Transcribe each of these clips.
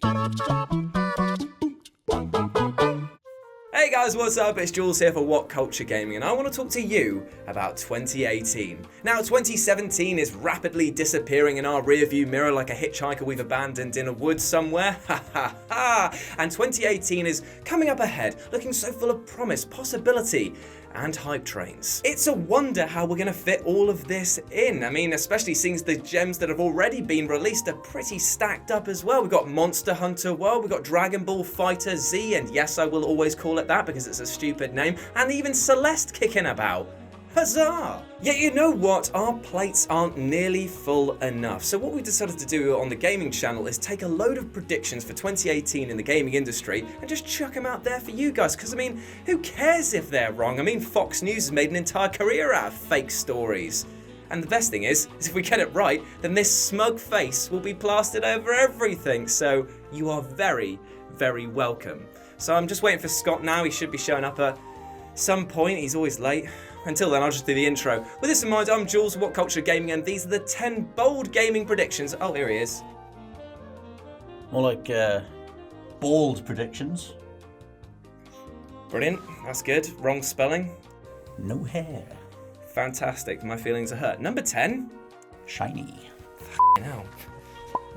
Hey guys, what's up? It's Jules here for What Culture Gaming, and I want to talk to you about 2018. Now, 2017 is rapidly disappearing in our rearview mirror like a hitchhiker we've abandoned in a woods somewhere. Ha ha ha! And 2018 is coming up ahead, looking so full of promise, possibility, and hype trains. It's a wonder how we're going to fit all of this in. I mean, especially since the gems that have already been released are pretty stacked up as well. We've got Monster Hunter World, we've got Dragon Ball Fighter Z, and yes, I will always call it that because it's a stupid name, and even Celeste kicking about. Huzzah! Yet you know what? Our plates aren't nearly full enough. So what we decided to do on the gaming channel is take a load of predictions for 2018 in the gaming industry and just chuck them out there for you guys. Because, I mean, who cares if they're wrong? I mean, Fox News has made an entire career out of fake stories. And the best thing is if we get it right, then this smug face will be plastered over everything. So you are very, very welcome. So I'm just waiting for Scott now. He should be showing up at some point. He's always late. Until then, I'll just do the intro. With this in mind, I'm Jules, What Culture Gaming, and these are the 10 bold gaming predictions. Oh, here he is. More like bald predictions. Brilliant. That's good. Wrong spelling. No hair. Fantastic. My feelings are hurt. Number 10. Shiny. Hell.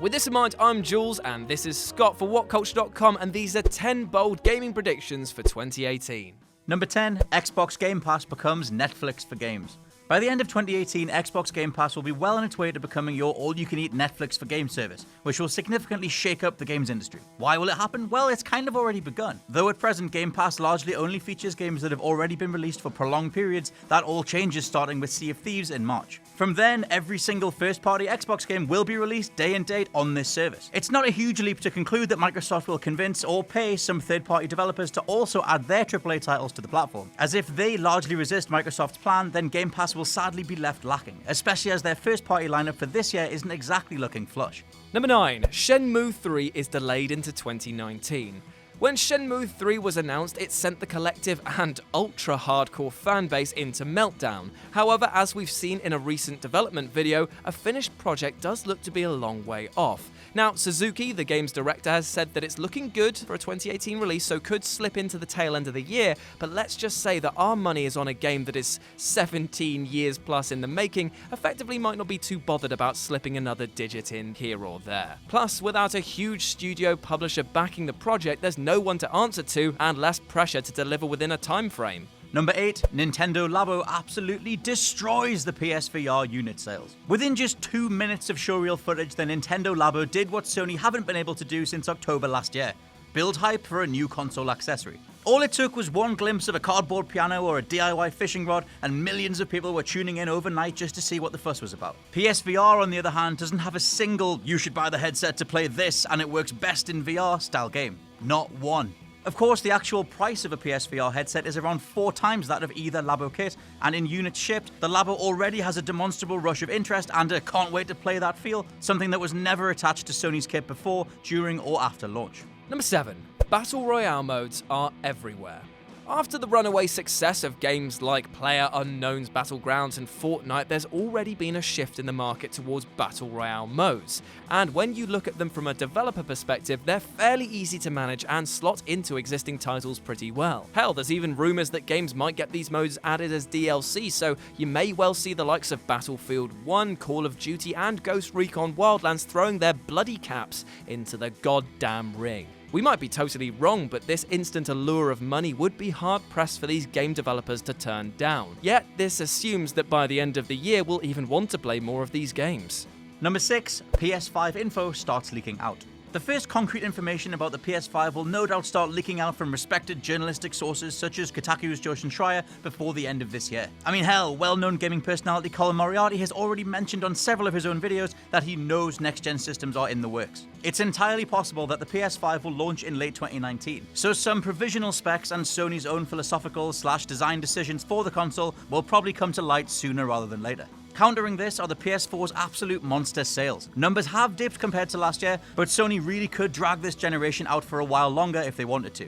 With this in mind, I'm Jules, and this is Scott for WhatCulture.com, and these are 10 bold gaming predictions for 2018. Number 10, Xbox Game Pass becomes Netflix for games. By the end of 2018, Xbox Game Pass will be well on its way to becoming your all-you-can-eat Netflix for games service, which will significantly shake up the games industry. Why will it happen? Well, it's kind of already begun. Though at present, Game Pass largely only features games that have already been released for prolonged periods, that all changes starting with Sea of Thieves in March. From then, every single first-party Xbox game will be released day and date on this service. It's not a huge leap to conclude that Microsoft will convince or pay some third-party developers to also add their AAA titles to the platform. As if they largely resist Microsoft's plan, then Game Pass will sadly be left lacking, especially as their first-party lineup for this year isn't exactly looking flush. Number 9, Shenmue 3 is delayed into 2019. When Shenmue 3 was announced, it sent the collective and ultra-hardcore fanbase into meltdown. However, as we've seen in a recent development video, a finished project does look to be a long way off. Now, Suzuki, the game's director, has said that it's looking good for a 2018 release, so could slip into the tail end of the year, but let's just say that our money is on a game that is 17 years plus in the making, effectively might not be too bothered about slipping another digit in here or there. Plus, without a huge studio publisher backing the project, there's no one to answer to, and less pressure to deliver within a time frame. Number 8, Nintendo Lavo absolutely destroys the PSVR unit sales. Within just 2 minutes of showreel footage, the Nintendo Lavo did what Sony haven't been able to do since October last year: build hype for a new console accessory. All it took was one glimpse of a cardboard piano or a DIY fishing rod, and millions of people were tuning in overnight just to see what the fuss was about. PSVR, on the other hand, doesn't have a single "you should buy the headset to play this and it works best in VR" style game. Not one. Of course, the actual price of a PSVR headset is around 4 times that of either Labo kit, and in units shipped, the Labo already has a demonstrable rush of interest and a can't wait to play that feel, something that was never attached to Sony's kit before, during, or after launch. Number 7, Battle Royale modes are everywhere. After the runaway success of games like PlayerUnknown's Battlegrounds and Fortnite, there's already been a shift in the market towards Battle Royale modes. And when you look at them from a developer perspective, they're fairly easy to manage and slot into existing titles pretty well. Hell, there's even rumours that games might get these modes added as DLC, so you may well see the likes of Battlefield 1, Call of Duty, and Ghost Recon Wildlands throwing their bloody caps into the goddamn ring. We might be totally wrong, but this instant allure of money would be hard-pressed for these game developers to turn down. Yet, this assumes that by the end of the year, we'll even want to play more of these games. Number 6, PS5 Info starts leaking out. The first concrete information about the PS5 will no doubt start leaking out from respected journalistic sources such as Kotaku's Joshin Schreier before the end of this year. I mean, hell, well-known gaming personality Colin Moriarty has already mentioned on several of his own videos that he knows next-gen systems are in the works. It's entirely possible that the PS5 will launch in late 2019, so some provisional specs and Sony's own philosophical/design decisions for the console will probably come to light sooner rather than later. Countering this are the PS4's absolute monster sales. Numbers have dipped compared to last year, but Sony really could drag this generation out for a while longer if they wanted to.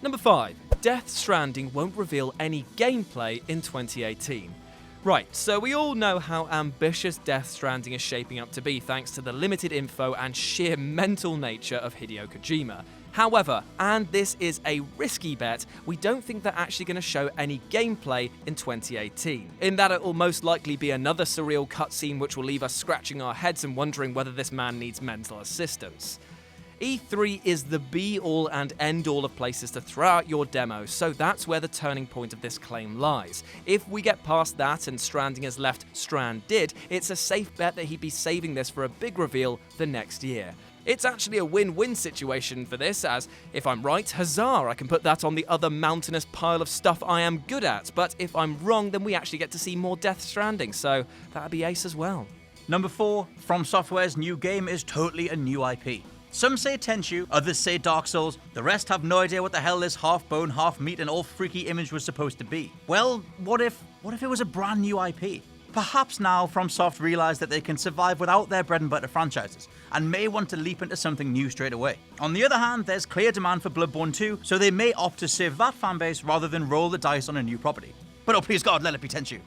Number 5. Death Stranding won't reveal any gameplay in 2018. Right, so we all know how ambitious Death Stranding is shaping up to be thanks to the limited info and sheer mental nature of Hideo Kojima. However, and this is a risky bet, we don't think they're actually going to show any gameplay in 2018. In that it will most likely be another surreal cutscene which will leave us scratching our heads and wondering whether this man needs mental assistance. E3 is the be-all and end-all of places to throw out your demo, so that's where the turning point of this claim lies. If we get past that and Stranding has left stranded, it's a safe bet that he'd be saving this for a big reveal the next year. It's actually a win-win situation for this, as, if I'm right, huzzah, I can put that on the other mountainous pile of stuff I am good at, but if I'm wrong, then we actually get to see more Death Stranding, so that'd be ace as well. Number 4, From Software's new game is totally a new IP. Some say Tenchu, others say Dark Souls, the rest have no idea what the hell this half-bone, half-meat and all freaky image was supposed to be. Well, what if it was a brand new IP? Perhaps now FromSoft realised that they can survive without their bread-and-butter franchises, and may want to leap into something new straight away. On the other hand, there's clear demand for Bloodborne 2, so they may opt to save that fanbase rather than roll the dice on a new property. But oh please God, let it be Tenchu.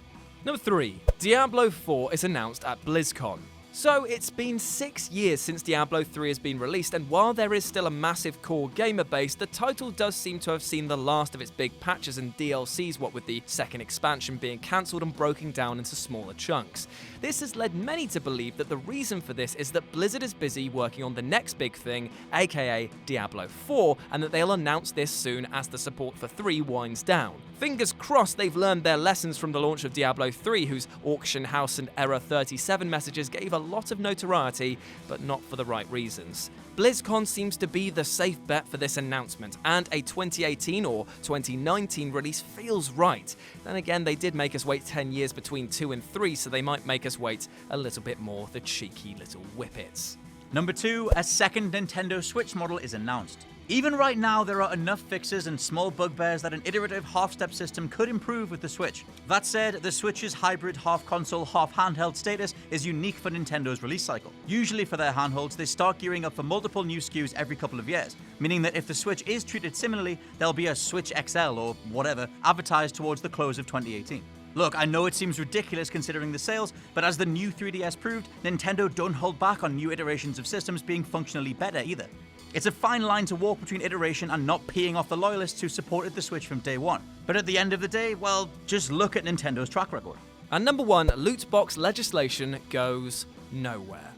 Number 3, Diablo 4 is announced at BlizzCon. So it's been 6 years since Diablo 3 has been released, and while there is still a massive core gamer base, the title does seem to have seen the last of its big patches and DLCs, what with the second expansion being cancelled and broken down into smaller chunks. This has led many to believe that the reason for this is that Blizzard is busy working on the next big thing, aka Diablo 4, and that they'll announce this soon as the support for 3 winds down. Fingers crossed they've learned their lessons from the launch of Diablo 3, whose auction house and Error 37 messages gave a lot of notoriety, but not for the right reasons. BlizzCon seems to be the safe bet for this announcement, and a 2018 or 2019 release feels right. Then again, they did make us wait 10 years between 2 and 3, so they might make us wait a little bit more, the cheeky little whippets. Number 2, a second Nintendo Switch model is announced. Even right now, there are enough fixes and small bugbears that an iterative half-step system could improve with the Switch. That said, the Switch's hybrid half-console, half-handheld status is unique for Nintendo's release cycle. Usually for their handhelds, they start gearing up for multiple new SKUs every couple of years, meaning that if the Switch is treated similarly, there'll be a Switch XL or whatever advertised towards the close of 2018. Look, I know it seems ridiculous considering the sales, but as the new 3DS proved, Nintendo don't hold back on new iterations of systems being functionally better either. It's a fine line to walk between iteration and not peeing off the loyalists who supported the Switch from day one. But at the end of the day, well, just look at Nintendo's track record. And number 1, loot box legislation goes nowhere.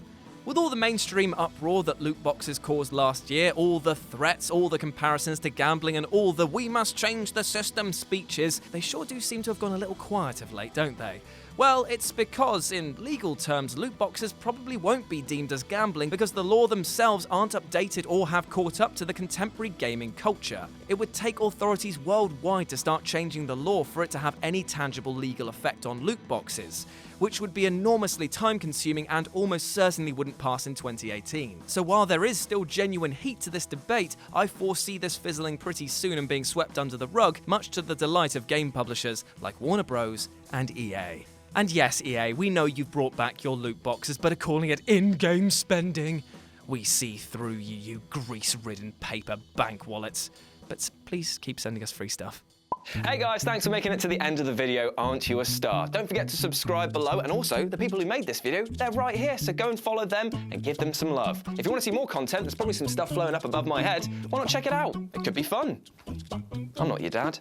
With all the mainstream uproar that loot boxes caused last year, all the threats, all the comparisons to gambling, and all the "we must change the system" speeches, they sure do seem to have gone a little quiet of late, don't they? Well, it's because, in legal terms, loot boxes probably won't be deemed as gambling because the law themselves aren't updated or have caught up to the contemporary gaming culture. It would take authorities worldwide to start changing the law for it to have any tangible legal effect on loot boxes, which would be enormously time-consuming and almost certainly wouldn't pass in 2018. So while there is still genuine heat to this debate, I foresee this fizzling pretty soon and being swept under the rug, much to the delight of game publishers like Warner Bros. And EA. And yes, EA, we know you've brought back your loot boxes, but are calling it in-game spending. We see through you, you grease-ridden paper bank wallets. But please keep sending us free stuff. Hey guys, thanks for making it to the end of the video. Aren't you a star? Don't forget to subscribe below, and also the people who made this video, they're right here, so go and follow them and give them some love. If you want to see more content, there's probably some stuff flowing up above my head. Why not check it out? It could be fun. I'm not your dad.